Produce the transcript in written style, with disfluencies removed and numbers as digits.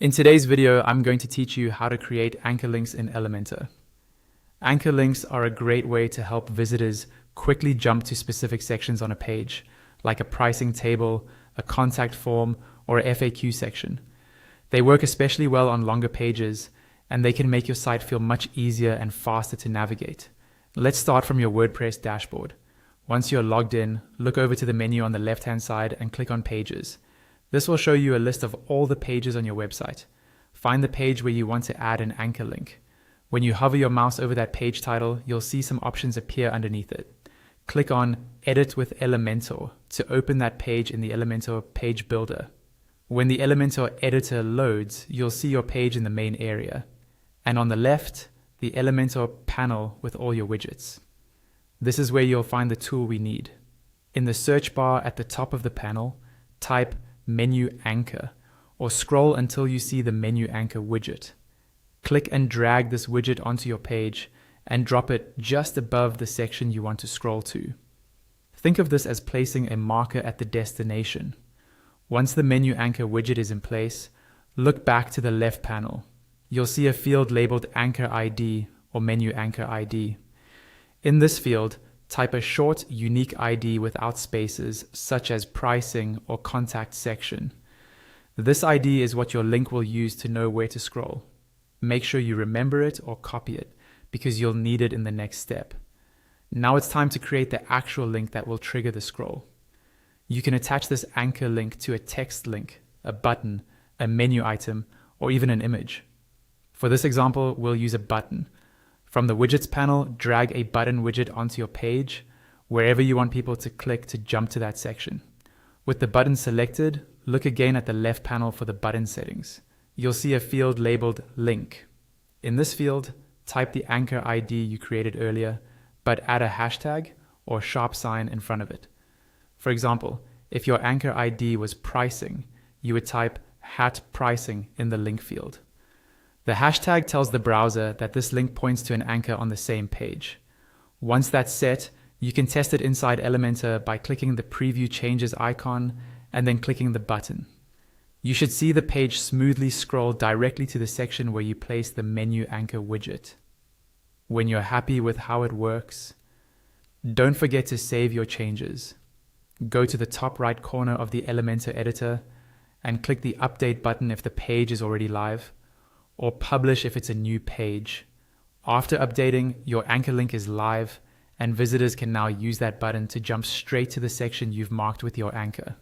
In today's video, I'm going to teach you how to create anchor links in Elementor. Anchor links are a great way to help visitors quickly jump to specific sections on a page, like a pricing table, a contact form, or a FAQ section. They work especially well on longer pages, and they can make your site feel much easier and faster to navigate. Let's start from your WordPress dashboard. Once you're logged in, look over to the menu on the left-hand side and click on Pages. This will show you a list of all the pages on your website. Find the page where you want to add an anchor link. When you hover your mouse over that page title, you'll see some options appear underneath it. Click on Edit with Elementor to open that page in the Elementor page builder. When the Elementor editor loads, you'll see your page in the main area. And on the left, the Elementor panel with all your widgets. This is where you'll find the tool we need. In the search bar at the top of the panel, type Menu Anchor, or scroll until you see the Menu Anchor widget. Click and drag this widget onto your page and drop it just above the section you want to scroll to. Think of this as placing a marker at the destination. Once the Menu Anchor widget is in place, look back to the left panel. You'll see a field labeled Anchor ID or Menu Anchor ID. In this field, type a short, unique ID without spaces, such as pricing or contact section. This ID is what your link will use to know where to scroll. Make sure you remember it or copy it, because you'll need it in the next step. Now it's time to create the actual link that will trigger the scroll. You can attach this anchor link to a text link, a button, a menu item, or even an image. For this example, we'll use a button. From the widgets panel, drag a button widget onto your page, wherever you want people to click to jump to that section. With the button selected, look again at the left panel for the button settings. You'll see a field labeled Link. In this field, type the anchor ID you created earlier, but add a hashtag or sharp sign in front of it. For example, if your anchor ID was pricing, you would type #pricing in the link field. The hashtag tells the browser that this link points to an anchor on the same page. Once that's set, you can test it inside Elementor by clicking the Preview Changes icon and then clicking the button. You should see the page smoothly scroll directly to the section where you place the Menu Anchor widget. When you're happy with how it works, don't forget to save your changes. Go to the top right corner of the Elementor editor and click the Update button if the page is already live, or Publish if it's a new page. After updating, your anchor link is live, and visitors can now use that button to jump straight to the section you've marked with your anchor.